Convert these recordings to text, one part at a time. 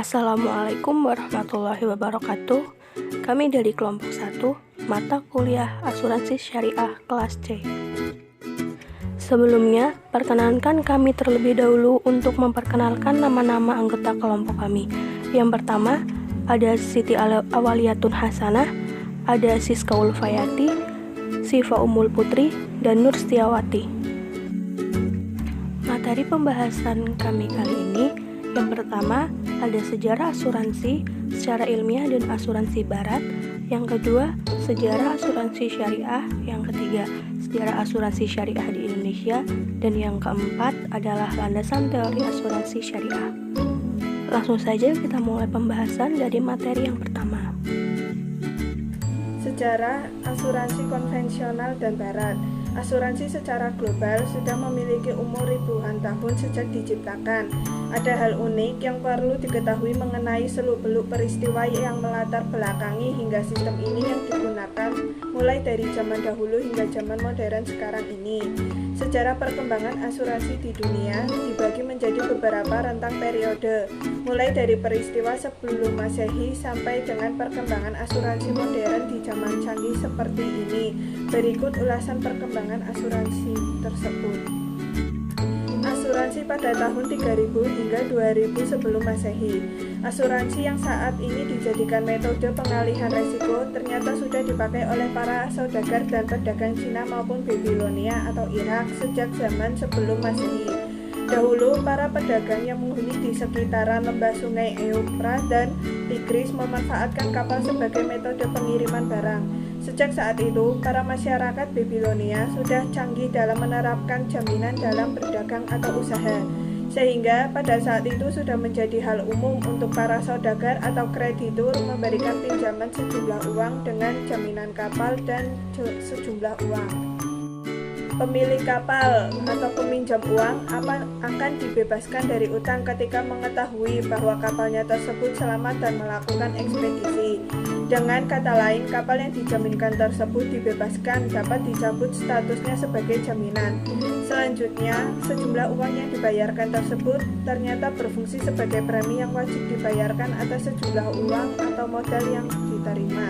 Assalamualaikum warahmatullahi wabarakatuh. Kami dari kelompok 1, mata kuliah Asuransi Syariah kelas C. Sebelumnya, perkenankan kami terlebih dahulu untuk memperkenalkan nama-nama anggota kelompok kami. Yang pertama, ada Siti Awaliyatun Hasanah, ada Siska Ulfayati, Sifa Umul Putri, dan Nur Setiawati. Materi pembahasan kami kali ini, yang pertama ada sejarah asuransi secara ilmiah dan asuransi barat, yang kedua sejarah asuransi syariah, yang ketiga sejarah asuransi syariah di Indonesia, dan yang keempat adalah landasan teori asuransi syariah. Langsung saja kita mulai pembahasan dari materi yang pertama. Sejarah asuransi konvensional dan barat. Asuransi secara global sudah memiliki umur ribuan tahun sejak diciptakan. Ada hal unik yang perlu diketahui mengenai seluk-beluk peristiwa yang melatar belakangi hingga sistem ini yang digunakan mulai dari zaman dahulu hingga zaman modern sekarang ini. Sejarah perkembangan asuransi di dunia dibagi menjadi beberapa rentang periode, mulai dari peristiwa sebelum Masehi sampai dengan perkembangan asuransi modern di zaman canggih seperti ini. Berikut ulasan perkembangan asuransi tersebut. Asuransi pada tahun 3000 hingga 2000 sebelum Masehi. Asuransi yang saat ini dijadikan metode pengalihan resiko ternyata sudah dipakai oleh para saudagar dan pedagang Cina maupun Babilonia atau Irak sejak zaman sebelum Masehi. Dahulu, para pedagang yang menghuni di sekitaran lembah sungai Eufrat dan Tigris memanfaatkan kapal sebagai metode pengiriman barang. Sejak saat itu, para masyarakat Babilonia sudah canggih dalam menerapkan jaminan dalam berdagang atau usaha, sehingga pada saat itu sudah menjadi hal umum untuk para saudagar atau kreditur memberikan pinjaman sejumlah uang dengan jaminan kapal dan sejumlah uang. Pemilik kapal atau peminjam uang akan dibebaskan dari utang ketika mengetahui bahwa kapalnya tersebut selamat dan melakukan ekspedisi. Dengan kata lain, kapal yang dijaminkan tersebut dibebaskan dapat dicabut statusnya sebagai jaminan. Selanjutnya, sejumlah uang yang dibayarkan tersebut ternyata berfungsi sebagai premi yang wajib dibayarkan atas sejumlah uang atau modal yang diterima.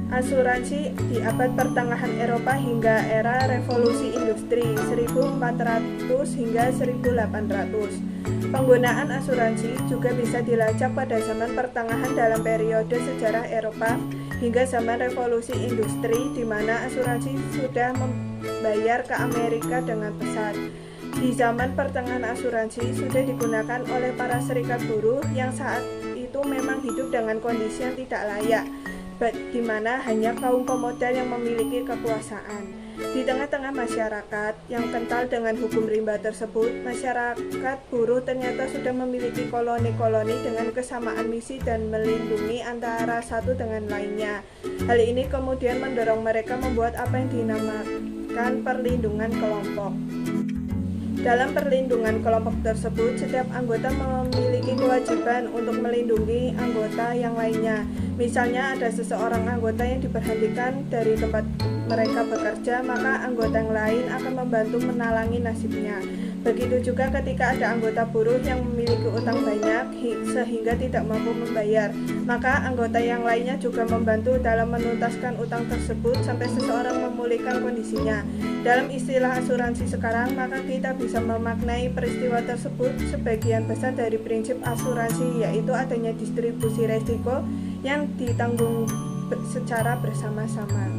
Asuransi di abad pertengahan Eropa hingga era revolusi industri 1400 hingga 1800. Penggunaan asuransi juga bisa dilacak pada zaman pertengahan dalam periode sejarah Eropa hingga zaman revolusi industri di mana asuransi sudah membayar ke Amerika dengan pesat. Di zaman pertengahan asuransi sudah digunakan oleh para serikat buruh yang saat itu memang hidup dengan kondisi yang tidak layak, di mana hanya kaum pemodal yang memiliki kekuasaan. Di tengah-tengah masyarakat yang kental dengan hukum rimba tersebut, masyarakat buruh ternyata sudah memiliki koloni-koloni dengan kesamaan misi dan melindungi antara satu dengan lainnya. Hal ini kemudian mendorong mereka membuat apa yang dinamakan perlindungan kelompok. Dalam perlindungan kelompok tersebut, setiap anggota memiliki kewajiban untuk melindungi anggota yang lainnya. Misalnya ada seseorang anggota yang diberhentikan dari tempat mereka bekerja, maka anggota yang lain akan membantu menalangi nasibnya. Begitu juga ketika ada anggota buruh yang memiliki utang banyak sehingga tidak mampu membayar, maka anggota yang lainnya juga membantu dalam menuntaskan utang tersebut sampai seseorang memulihkan kondisinya. Dalam istilah asuransi sekarang, maka kita bisa memaknai peristiwa tersebut sebagian besar dari prinsip asuransi, yaitu adanya distribusi resiko yang ditanggung secara bersama-sama.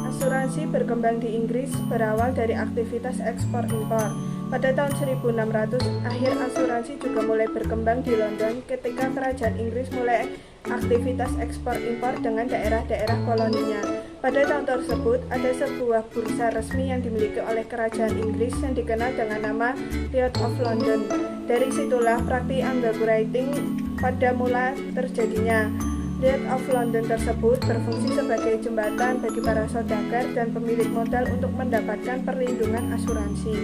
Asuransi berkembang di Inggris berawal dari aktivitas ekspor-impor. Pada tahun 1600, akhir asuransi juga mulai berkembang di London ketika kerajaan Inggris mulai aktivitas ekspor-impor dengan daerah-daerah koloninya. Pada tahun tersebut, ada sebuah bursa resmi yang dimiliki oleh kerajaan Inggris yang dikenal dengan nama Lloyd's of London. Dari situlah praktik underwriting pada mula terjadinya. Lloyd's of London tersebut berfungsi sebagai jembatan bagi para saudagar dan pemilik modal untuk mendapatkan perlindungan asuransi.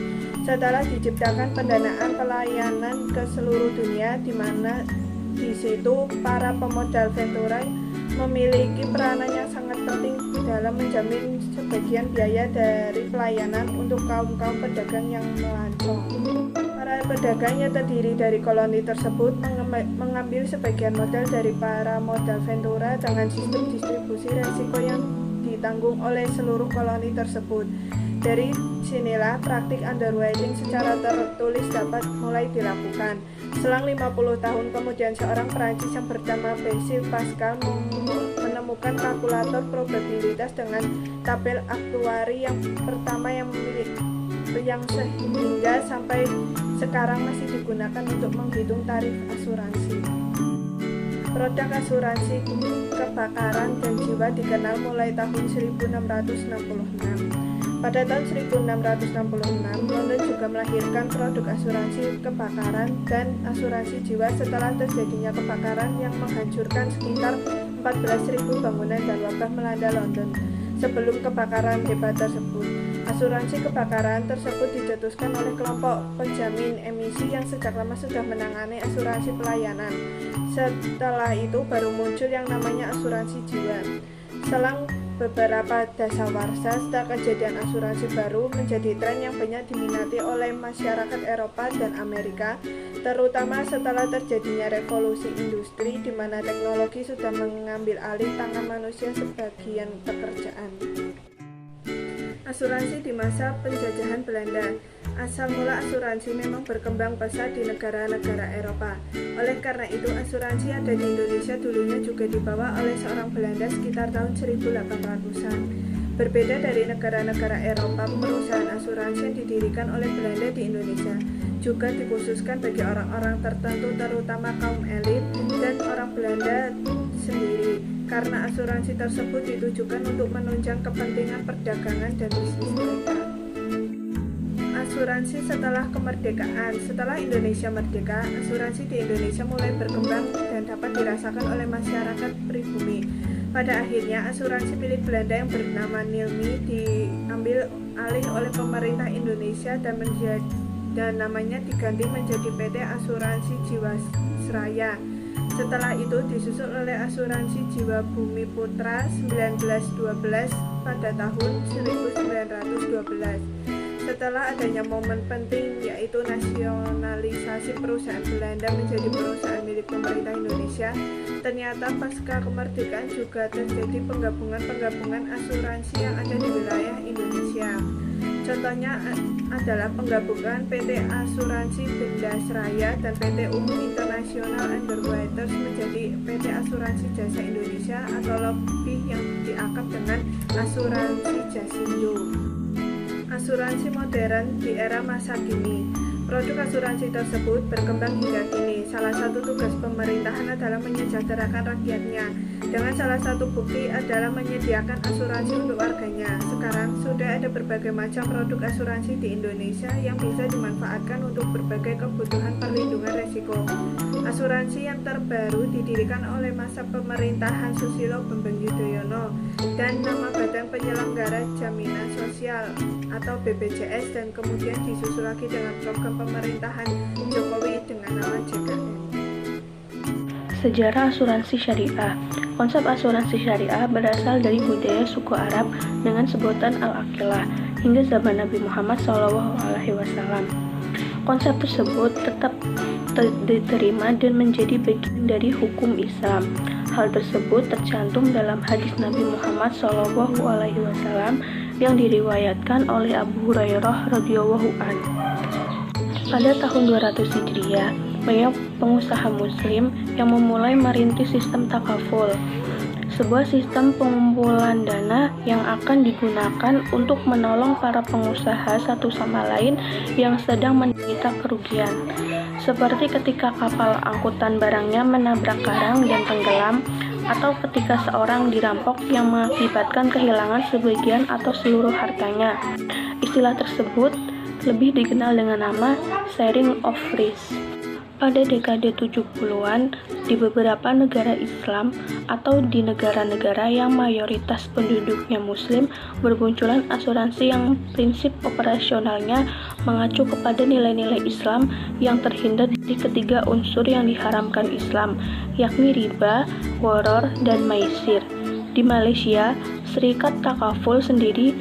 Setelah diciptakan pendanaan pelayanan ke seluruh dunia, di mana di situ para pemodal ventura memiliki peranan yang sangat penting dalam menjamin sebagian biaya dari pelayanan untuk kaum-kaum pedagang yang melancong. Para pedagang yang terdiri dari koloni tersebut mengambil sebagian modal dari para modal Ventura dengan sistem distribusi resiko yang ditanggung oleh seluruh koloni tersebut. Dari sinilah praktik underwriting secara tertulis dapat mulai dilakukan. Selang 50 tahun kemudian, seorang Perancis yang bernama Blaise Pascal menemukan kalkulator probabilitas dengan tabel aktuari yang pertama yang sehingga sampai sekarang masih digunakan untuk menghitung tarif asuransi. Produk asuransi kebakaran dan jiwa dikenal mulai tahun 1666. Pada tahun 1666, London juga melahirkan produk asuransi kebakaran dan asuransi jiwa setelah terjadinya kebakaran yang menghancurkan sekitar 14.000 bangunan dan wabah melanda London. Sebelum kebakaran hebat tersebut, asuransi kebakaran tersebut dicetuskan oleh kelompok penjamin emisi yang sejak lama sudah menangani asuransi pelayanan. Setelah itu baru muncul yang namanya asuransi jiwa. Selang beberapa dasawarsa setelah kejadian, asuransi baru menjadi tren yang banyak diminati oleh masyarakat Eropa dan Amerika, terutama setelah terjadinya revolusi industri di mana teknologi sudah mengambil alih tangan manusia sebagian pekerjaan. Asuransi di masa penjajahan Belanda. Asal mula asuransi memang berkembang pesat di negara-negara Eropa. Oleh karena itu, asuransi ada di Indonesia dulunya juga dibawa oleh seorang Belanda sekitar tahun 1800-an. Berbeda dari negara-negara Eropa, perusahaan asuransi yang didirikan oleh Belanda di Indonesia juga dikhususkan bagi orang-orang tertentu, terutama kaum elit dan orang Belanda sendiri, karena asuransi tersebut ditujukan untuk menunjang kepentingan perdagangan dan bisnis mereka. Asuransi setelah kemerdekaan. Setelah Indonesia merdeka, asuransi di Indonesia mulai berkembang dan dapat dirasakan oleh masyarakat pribumi. Pada akhirnya, asuransi milik Belanda yang bernama Nilmi diambil alih oleh pemerintah Indonesia dan namanya diganti menjadi PT Asuransi Jiwasraya. Setelah itu disusul oleh Asuransi Jiwa Bumi Putra 1912 pada tahun 1912. Setelah adanya momen penting yaitu nasionalisasi perusahaan Belanda menjadi perusahaan milik pemerintah Indonesia, ternyata pasca kemerdekaan juga terjadi penggabungan asuransi yang ada di wilayah Indonesia. Contohnya adalah penggabungan PT Asuransi Bendasraya dan PT Umum International Underwriters menjadi PT Asuransi Jasa Indonesia atau lebih yang diakrab dengan Asuransi Jasindo. Asuransi modern di era masa kini. Produk asuransi tersebut berkembang hingga kini. Salah satu tugas pemerintahan adalah menyejahterakan rakyatnya. Dengan salah satu bukti adalah menyediakan asuransi untuk warganya. Sekarang sudah ada berbagai macam produk asuransi di Indonesia yang bisa dimanfaatkan untuk berbagai kebutuhan perlindungan resiko. Asuransi yang terbaru didirikan oleh masa pemerintahan Susilo Bambang Yudhoyono dan nama Badan Penyelenggara Jaminan Sosial atau BPJS, dan kemudian disusul lagi dengan program pemerintahan Jokowi dengan nama JKN. Sejarah asuransi syariah. Konsep asuransi syariah berasal dari budaya suku Arab dengan sebutan al-aqilah hingga zaman Nabi Muhammad SAW. Konsep tersebut tetap diterima dan menjadi bagian dari hukum Islam. Hal tersebut tercantum dalam hadis Nabi Muhammad SAW yang diriwayatkan oleh Abu Hurairah radhiyallahu anhu. Pada tahun 200 Hijriah, banyak pengusaha muslim yang memulai merintis sistem takaful, sebuah sistem pengumpulan dana yang akan digunakan untuk menolong para pengusaha satu sama lain yang sedang menderita kerugian, seperti ketika kapal angkutan barangnya menabrak karang dan tenggelam, atau ketika seorang dirampok yang mengakibatkan kehilangan sebagian atau seluruh hartanya. Istilah tersebut lebih dikenal dengan nama sharing of risk. Pada dekade 70-an, di beberapa negara Islam atau di negara-negara yang mayoritas penduduknya Muslim, bermunculan asuransi yang prinsip operasionalnya mengacu kepada nilai-nilai Islam yang terhindar dari ketiga unsur yang diharamkan Islam, yakni riba, gharar, dan maisir. Di Malaysia, Serikat Takaful sendiri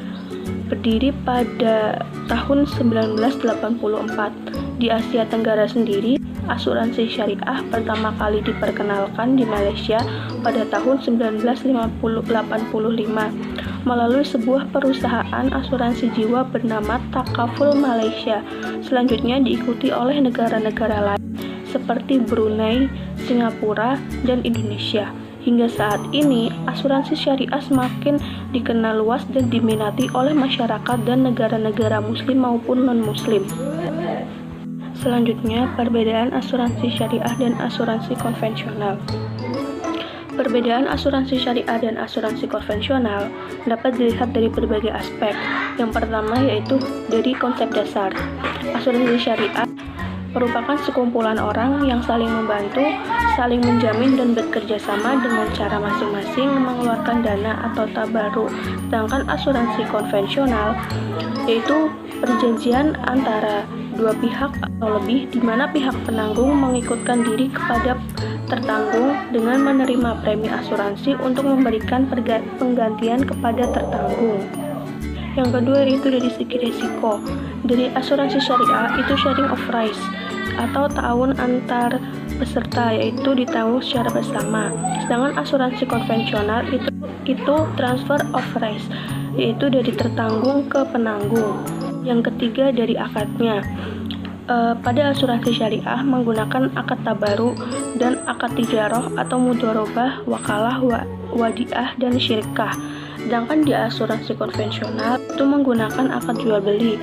berdiri pada tahun 1984. Di Asia Tenggara sendiri, asuransi syariah pertama kali diperkenalkan di Malaysia pada tahun 1985 melalui sebuah perusahaan asuransi jiwa bernama Takaful Malaysia. Selanjutnya diikuti oleh negara-negara lain seperti Brunei, Singapura, dan Indonesia. Hingga saat ini, asuransi syariah semakin dikenal luas dan diminati oleh masyarakat dan negara-negara muslim maupun non-muslim. Selanjutnya, perbedaan asuransi syariah dan asuransi konvensional. Perbedaan asuransi syariah dan asuransi konvensional dapat dilihat dari berbagai aspek. Yang pertama yaitu dari konsep dasar. Asuransi syariah merupakan sekumpulan orang yang saling membantu, saling menjamin dan bekerja sama dengan cara masing-masing mengeluarkan dana atau tabaruk. Sedangkan asuransi konvensional yaitu perjanjian antara dua pihak atau lebih, di mana pihak penanggung mengikutkan diri kepada tertanggung dengan menerima premi asuransi untuk memberikan penggantian kepada tertanggung. Yang kedua yaitu dari segi risiko. Dari asuransi syariah itu sharing of risk atau ta'awun antar peserta, yaitu ditanggung secara bersama. Sedangkan asuransi konvensional itu transfer of risk, yaitu dari tertanggung ke penanggung. Yang ketiga dari akadnya. Pada asuransi syariah menggunakan akad tabaruk dan akad tijarah atau mudharabah, wakalah, wadiah, dan syirkah. Sedangkan di asuransi konvensional itu menggunakan akad jual beli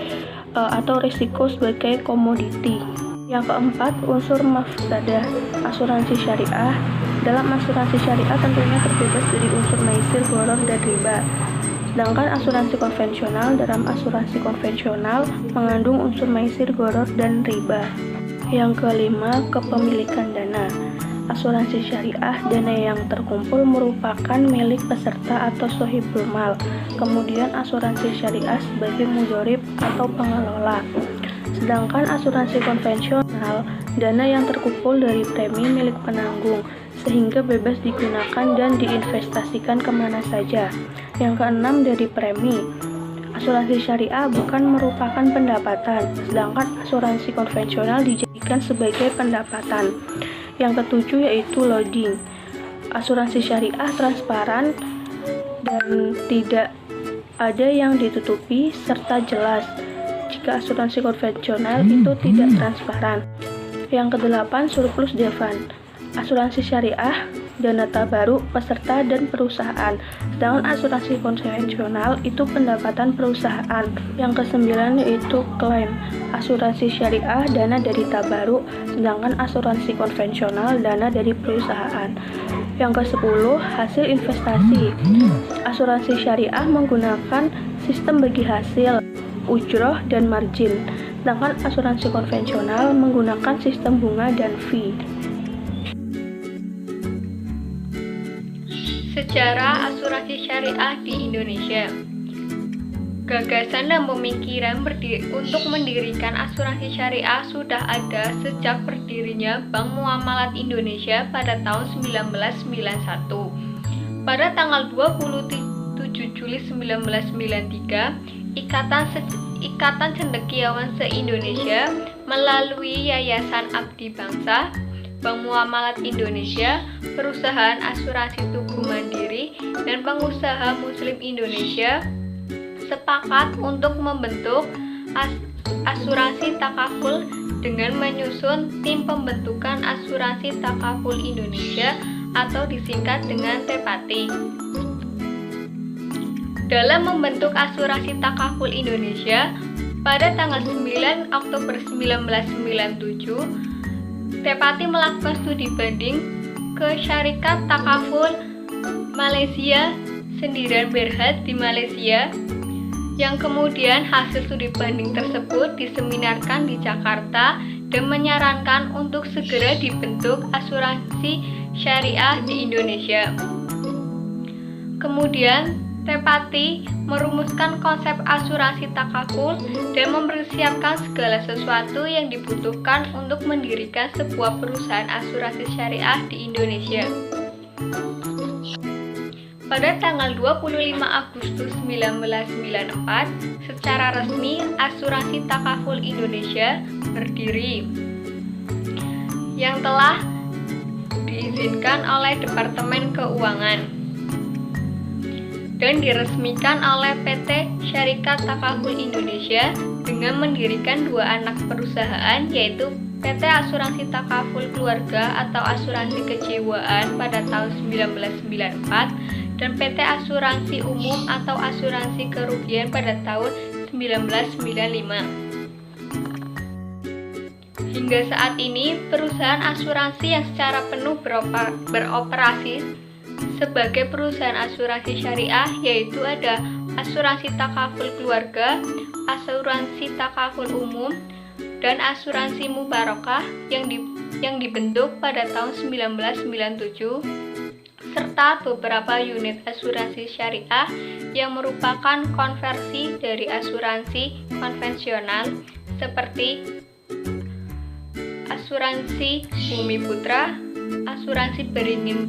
atau risiko sebagai komoditi. Yang keempat, unsur mafsadah asuransi syariah. Dalam asuransi syariah tentunya terbebas dari unsur maisir, gharar, dan riba. Sedangkan asuransi konvensional, dalam asuransi konvensional mengandung unsur maisir, gharar, dan riba. Yang kelima, kepemilikan dana. Asuransi syariah, dana yang terkumpul merupakan milik peserta atau sohibul mal. Kemudian asuransi syariah sebagai mudharib atau pengelola. Sedangkan asuransi konvensional, dana yang terkumpul dari premi milik penanggung, sehingga bebas digunakan dan diinvestasikan kemana saja. Yang keenam dari premi. Asuransi syariah bukan merupakan pendapatan, sedangkan asuransi konvensional dijadikan sebagai pendapatan. Yang ketujuh yaitu loading. Asuransi syariah transparan dan tidak ada yang ditutupi serta jelas. Jika asuransi konvensional itu tidak transparan. Yang kedelapan, surplus devan. Asuransi syariah, dana tabaruk, peserta, dan perusahaan. Sedangkan asuransi konvensional itu pendapatan perusahaan. Yang kesembilan yaitu klaim. Asuransi syariah, dana dari tabaruk, sedangkan asuransi konvensional, dana dari perusahaan. Yang ke-10, hasil investasi. Asuransi syariah menggunakan sistem bagi hasil, ujroh, dan margin. Sedangkan asuransi konvensional menggunakan sistem bunga dan fee. Sejarah asuransi syariah di Indonesia. Gagasan dan pemikiran untuk mendirikan asuransi syariah sudah ada sejak berdirinya Bank Muamalat Indonesia pada tahun 1991. Pada tanggal 27 Juli 1993, Ikatan Cendekiawan se-Indonesia melalui Yayasan Abdi Bangsa, Bank Muamalat Indonesia, Perusahaan Asuransi Tugu Mandiri, dan Pengusaha Muslim Indonesia sepakat untuk membentuk asuransi takaful dengan menyusun tim pembentukan asuransi takaful Indonesia atau disingkat dengan TEPATI. Dalam membentuk asuransi takaful Indonesia pada tanggal 9 Oktober 1997, TEPATI melakukan studi banding ke Syarikat Takaful Malaysia Sendirian Berhad di Malaysia, yang kemudian hasil studi banding tersebut diseminarkan di Jakarta dan menyarankan untuk segera dibentuk asuransi syariah di Indonesia. Kemudian TEPATI merumuskan konsep asuransi takaful dan mempersiapkan segala sesuatu yang dibutuhkan untuk mendirikan sebuah perusahaan asuransi syariah di Indonesia. Pada tanggal 25 Agustus 1994, secara resmi Asuransi Takaful Indonesia berdiri, yang telah diizinkan oleh Departemen Keuangan dan diresmikan oleh PT Syarikat Takaful Indonesia dengan mendirikan dua anak perusahaan, yaitu PT Asuransi Takaful Keluarga atau Asuransi Kejiwaan pada tahun 1994 dan PT Asuransi Umum atau Asuransi Kerugian pada tahun 1995. Hingga saat ini, perusahaan asuransi yang secara penuh beroperasi sebagai perusahaan asuransi syariah yaitu ada Asuransi Takaful Keluarga, Asuransi Takaful Umum, dan Asuransi Mubarakah yang dibentuk pada tahun 1997, serta beberapa unit asuransi syariah yang merupakan konversi dari asuransi konvensional seperti Asuransi Bumi Putra, Asuransi Beringin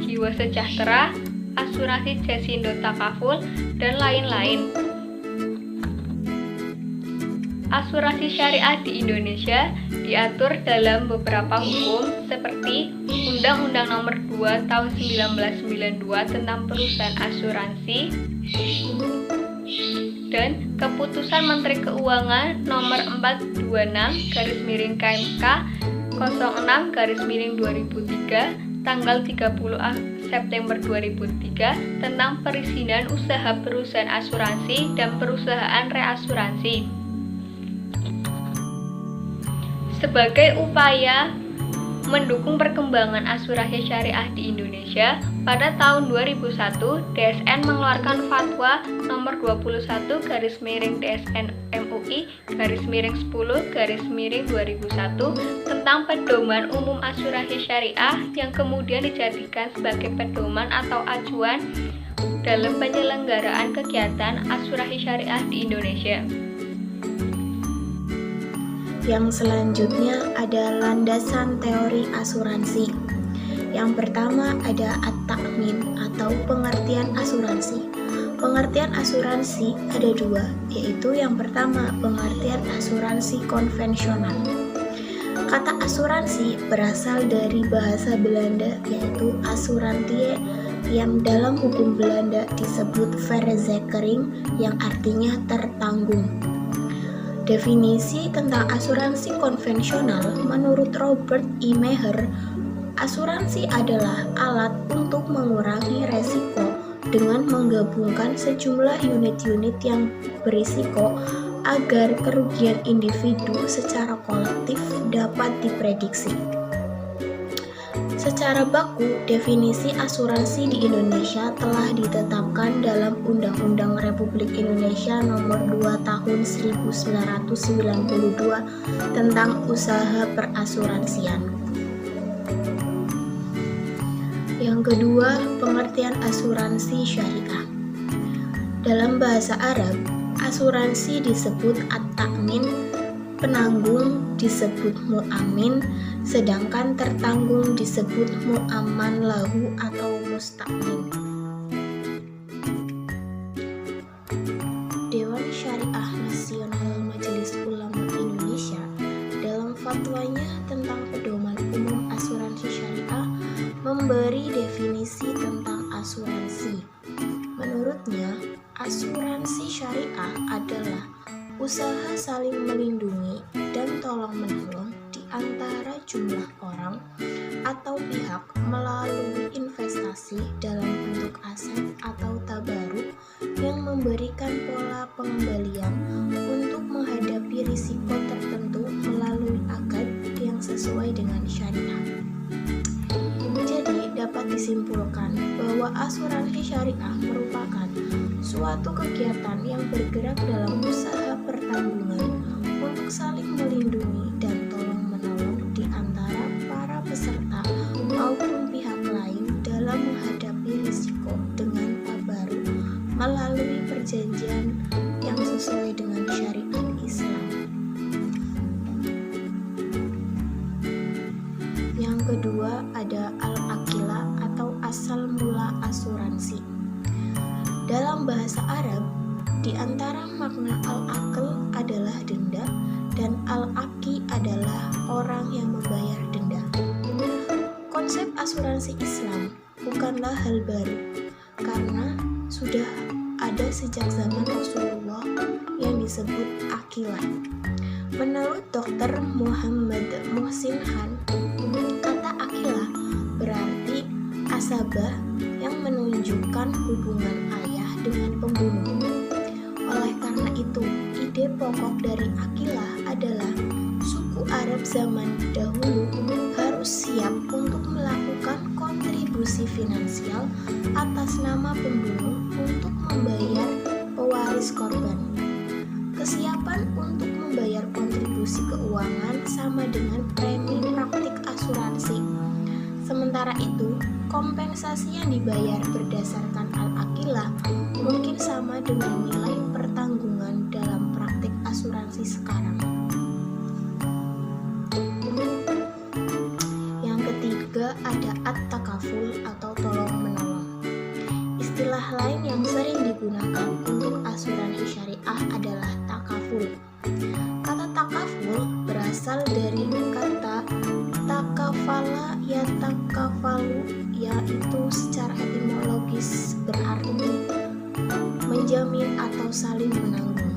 Jiwa Sejahtera, Asuransi Jasindo Takaful, dan lain-lain. Asuransi syariah di Indonesia diatur dalam beberapa hukum seperti Undang-Undang Nomor 2 Tahun 1992 tentang Perusahaan Asuransi dan Keputusan Menteri Keuangan Nomor 426/KMK 06/2003 tanggal 30 September 2003 tentang perizinan usaha perusahaan asuransi dan perusahaan reasuransi. Sebagai upaya mendukung perkembangan asuransi syariah di Indonesia, pada tahun 2001 DSN mengeluarkan Fatwa Nomor 21/DSN MUI /10/2001 tentang pedoman umum asuransi syariah yang kemudian dijadikan sebagai pedoman atau acuan dalam penyelenggaraan kegiatan asuransi syariah di Indonesia. Yang selanjutnya ada landasan teori asuransi. Yang pertama ada at-ta'min atau pengertian asuransi. Pengertian asuransi ada dua, yaitu yang pertama pengertian asuransi konvensional. Kata asuransi berasal dari bahasa Belanda yaitu assurantie yang dalam hukum Belanda disebut verzekering yang artinya tertanggung. Definisi tentang asuransi konvensional menurut Robert E. Meyer, asuransi adalah alat untuk mengurangi resiko dengan menggabungkan sejumlah unit-unit yang berisiko agar kerugian individu secara kolektif dapat diprediksi. Secara baku, definisi asuransi di Indonesia telah ditetapkan dalam Undang-Undang Republik Indonesia Nomor 2 Tahun 1992 tentang usaha perasuransian. Yang kedua, pengertian asuransi syariah. Dalam bahasa Arab, asuransi disebut at-ta'min, penanggung disebut mu'amin, sedangkan tertanggung disebut mu'amman lahu atau musta'min. Dewan Syariah Nasional Majelis Ulama Indonesia dalam fatwanya tentang pedoman umum asuransi syariah memberi definisi tentang asuransi. Menurutnya, asuransi syariah adalah usaha saling melindungi dan tolong-menolong di antara jumlah orang atau pihak melalui investasi dalam bentuk aset atau tabaruk yang memberikan pola pengembalian untuk menghadapi risiko tertentu melalui akad yang sesuai dengan syariah. Jadi, dapat disimpulkan bahwa asuransi syariah merupakan suatu kegiatan yang bergerak dalam usaha pertanggungan untuk saling melindungi dan tolong-menolong di antara para peserta maupun pihak lain dalam menghadapi risiko dengan tabaruk melalui perjanjian yang sesuai dengan syariat Islam. Yang kedua ada al-aqilah atau asal mula asuransi. Di antara makna al-aql adalah denda dan al-aqi adalah orang yang membayar denda. Konsep asuransi Islam bukanlah hal baru karena sudah ada sejak zaman Rasulullah yang disebut akilah. Menurut Dr. Muhammad Muhsin Han, kata akilah berarti asabah yang menunjukkan hubungan ayah dengan pembunuh. Oleh karena itu, ide pokok dari akilah adalah suku Arab zaman dahulu harus siap untuk melakukan kontribusi finansial atas nama pembunuh untuk membayar pewaris korban. Kesiapan untuk membayar kontribusi keuangan sama dengan premi praktik asuransi. Sementara itu, kompensasi yang dibayar berdasarkan al-aqilah mungkin sama dengan nilai pertanggungan dalam praktik asuransi sekarang. Yang ketiga ada at-takaful atau tolong-menolong. Istilah lain yang sering digunakan untuk asuransi syariah adalah takaful. Kata takaful berasal dari kata takafala ya takafalu, yaitu secara etimologis berarti menjamin atau saling menanggung.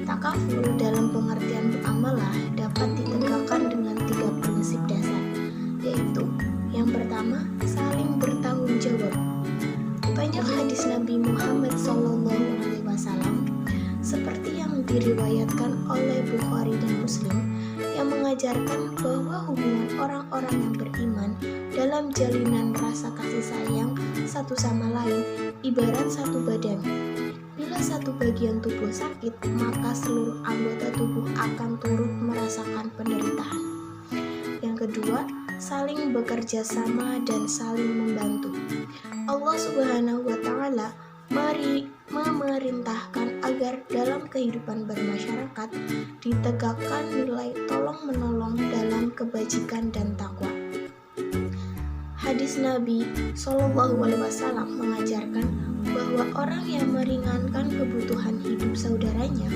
Takaful dalam pengertian muamalah dapat ditegakkan dengan 3 prinsip dasar, yaitu yang pertama, saling bertanggung jawab. Banyak hadis Nabi Muhammad SAW seperti yang diriwayatkan oleh Bukhari dan Muslim yang mengajarkan bahwa hubungan orang-orang yang beriman dalam jalinan rasa kasih sayang satu sama lain ibarat satu badan. Bila satu bagian tubuh sakit, maka seluruh anggota tubuh akan turut merasakan penderitaan. Yang kedua, saling bekerja sama dan saling membantu. Allah Subhanahu wa Ta'ala memerintahkan agar dalam kehidupan bermasyarakat ditegakkan nilai tolong-menolong dalam kebajikan dan takwa. Hadis Nabi SAW mengajarkan bahwa orang yang meringankan kebutuhan hidup saudaranya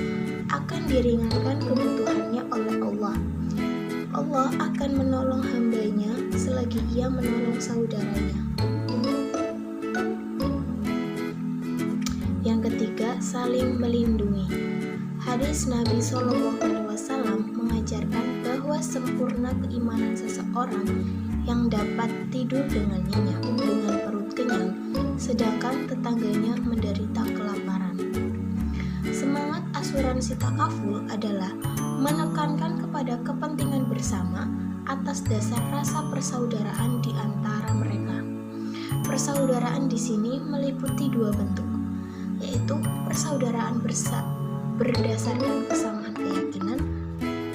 akan diringankan kebutuhannya oleh Allah. Allah akan menolong hambanya selagi ia menolong saudaranya. Yang ketiga, saling melindungi. Hadis Nabi SAW mengajarkan bahwa sempurna keimanan seseorang yang dapat tidur dengan nyenyak dengan perut kenyang, sedangkan tetangganya menderita kelaparan. Semangat asuransi takaful adalah menekankan kepada kepentingan bersama atas dasar rasa persaudaraan di antara mereka. Persaudaraan di sini meliputi 2 bentuk, yaitu persaudaraan berdasarkan kesamaan keyakinan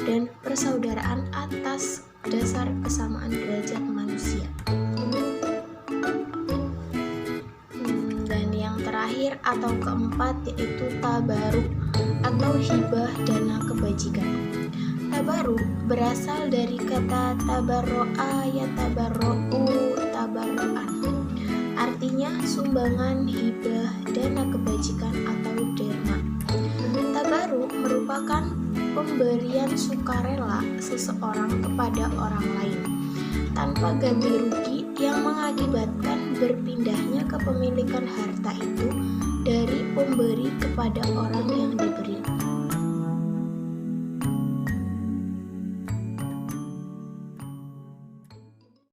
dan persaudaraan atas dasar kesamaan derajat manusia. Dan yang terakhir atau keempat yaitu tabaruk atau hibah dana kebajikan. Tabaruk berasal dari kata tabarro'a ya tabarro'u tabarro'an. Artinya sumbangan, hibah, dana kebajikan atau derma. Tabaruk merupakan pemberian sukarela seseorang kepada orang lain tanpa ganti rugi yang mengakibatkan berpindahnya kepemilikan harta itu dari pemberi kepada orang yang